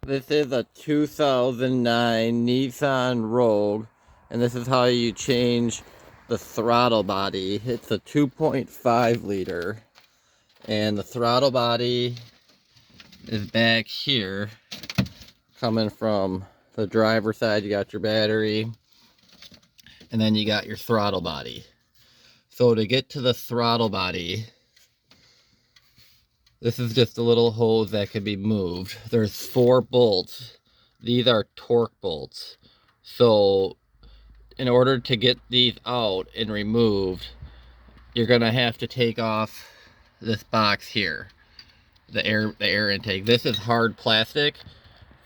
This is a 2009 Nissan Rogue, and this is how you change the throttle body. It's a 2.5 liter, and the throttle body is back here. Coming from the driver's side, you got your battery, and then you got your throttle body. So to get to the throttle body, this is just a little hose that can be moved. There's 4 bolts. These are torque bolts. So in order to get these out and removed, you're gonna have to take off this box here, the air intake. This is hard plastic,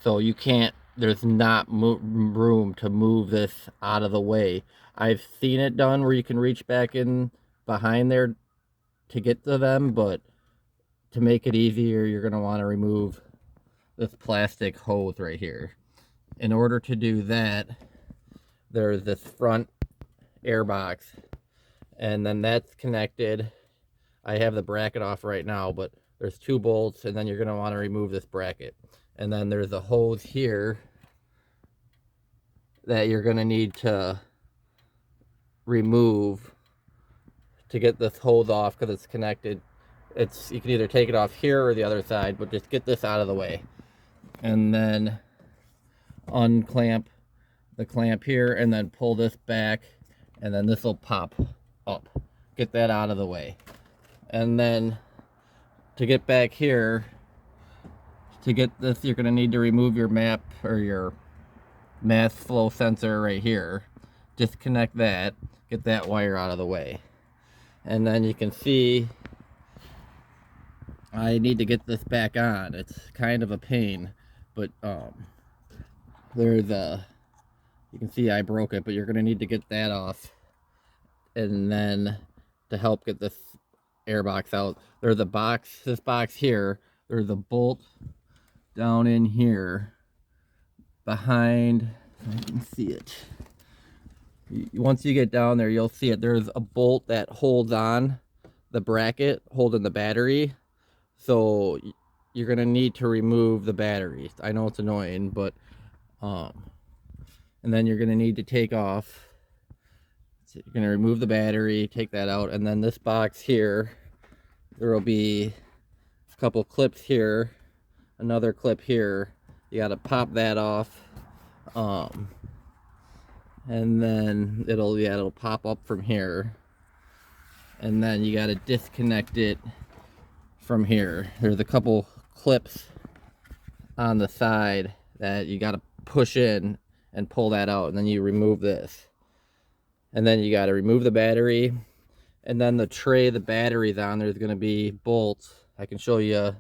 so you can't, there's not room to move this out of the way. I've seen it done where you can reach back in behind there to get to them, but to make it easier, you're going to want to remove this plastic hose right here. In order to do that, there's this front air box, and then that's connected. I have the bracket off right now, but there's 2 bolts, and then you're going to want to remove this bracket. And then there's a hose here that you're going to need to remove to get this hose off, because it's connected. You can either take it off here or the other side, but just get this out of the way. And then unclamp the clamp here, and then pull this back, and then this will pop up. Get that out of the way. And then to get back here, to get this, you're going to need to remove your map or your mass flow sensor right here. Disconnect that, get that wire out of the way. And then you can see I need to get this back on. It's kind of a pain, but there's you can see I broke it, but you're going to need to get that off. And then to help get this air box out, there's a box, this box here, there's a bolt down in here behind, I can see it. Once you get down there, you'll see it. There's a bolt that holds on the bracket, holding the battery. So you're going to need to remove the batteries. I know it's annoying, but and then you're going to need to take off. So you're going to remove the battery, take that out, and then this box here, there will be a couple clips here, another clip here. You got to pop that off, and then it'll pop up from here, and then you got to disconnect it from here. There's a couple clips on the side that you got to push in and pull that out, and then you remove this, and then you got to remove the battery, and then the tray the battery's on, there's going to be bolts. I can show you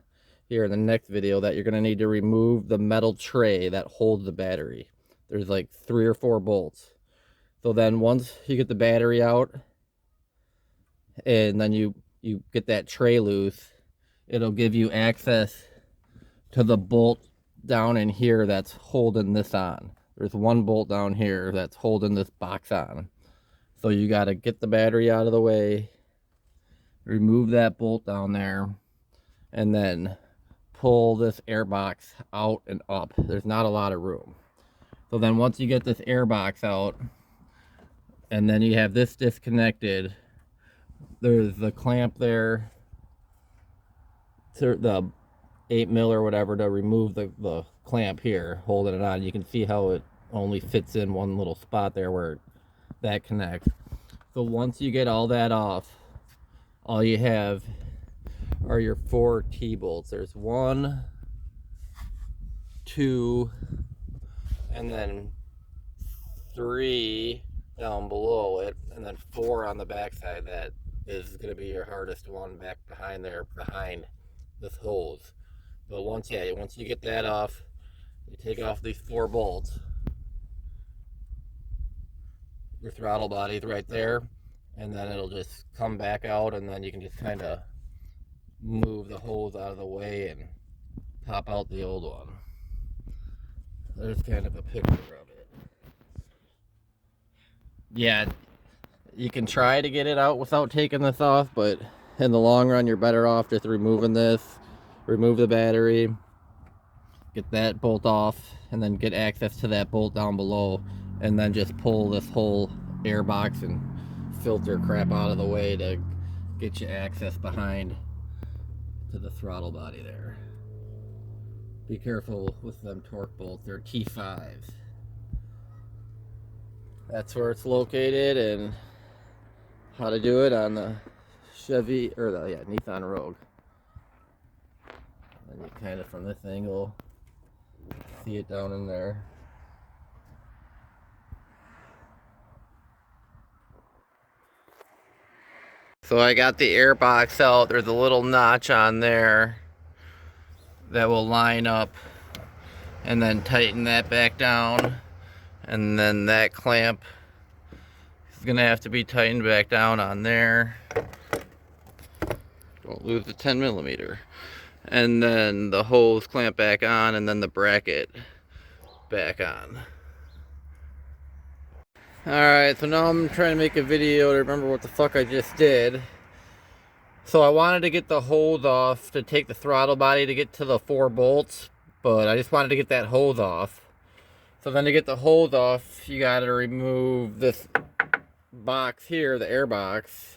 here in the next video that you're going to need to remove the metal tray that holds the battery. There's like 3 or 4 bolts. So then once you get the battery out and then you get that tray loose, it'll give you access to the bolt down in here that's holding this on. There's 1 bolt down here that's holding this box on. So you got to get the battery out of the way, remove that bolt down there, and then pull this air box out and up. There's not a lot of room. So then once you get this air box out, and then you have this disconnected, there's the clamp there, the 8mm or whatever, to remove the clamp here holding it on. You can see how it only fits in one little spot there where that connects. So once you get all that off, all you have are your 4 T-bolts. There's 1, 2, and then 3 down below it, and then 4 on the back side. That is going to be your hardest one back behind there, behind this hose. But once you get that off, you take off these 4 bolts. Your throttle body's right there, and then it'll just come back out, and then you can just kind of move the hose out of the way and pop out the old one. There's kind of a picture of it. Yeah, you can try to get it out without taking this off, but in the long run, you're better off just removing this, remove the battery, get that bolt off, and then get access to that bolt down below, and then just pull this whole air box and filter crap out of the way to get you access behind to the throttle body there. Be careful with them torque bolts, they're T5s. That's where it's located and how to do it on the Chevy, or the Nissan Rogue. And you kind of from this angle see it down in there. So I got the air box out. There's a little notch on there that will line up, and then tighten that back down, and then that clamp is gonna have to be tightened back down on there. Don't lose the 10mm. And then the hose clamp back on, and then the bracket back on. Alright, so now I'm trying to make a video to remember what the fuck I just did. So I wanted to get the hose off to take the throttle body to get to the 4 bolts, but I just wanted to get that hose off. So then to get the hose off, you gotta remove this box here, the air box.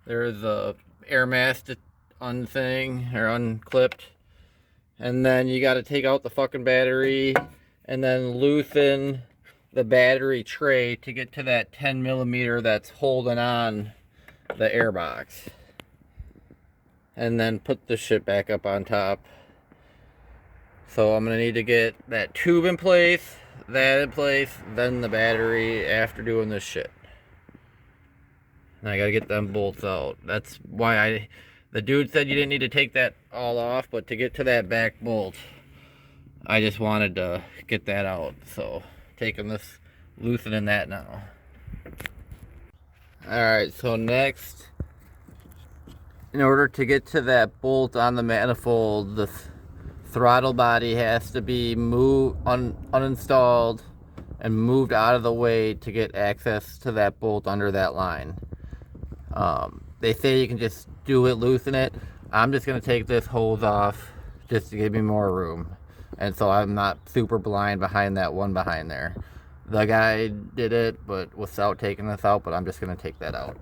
There's a air mask to unthing or unclipped, and then you got to take out the fucking battery and then loosen the battery tray to get to that 10mm that's holding on the air box, and then put the shit back up on top. So I'm gonna need to get that tube in place, that in place, then the battery after doing this shit. And I gotta get them bolts out. That's why the dude said you didn't need to take that all off, but to get to that back bolt, I just wanted to get that out. So taking this, loosening that now. Alright, so next, in order to get to that bolt on the manifold, the throttle body has to be uninstalled and moved out of the way to get access to that bolt under that line. They say you can just do it, loosen it. I'm just going to take this hose off just to give me more room, and so I'm not super blind behind that one behind there. The guy did it but without taking this out, but I'm just going to take that out.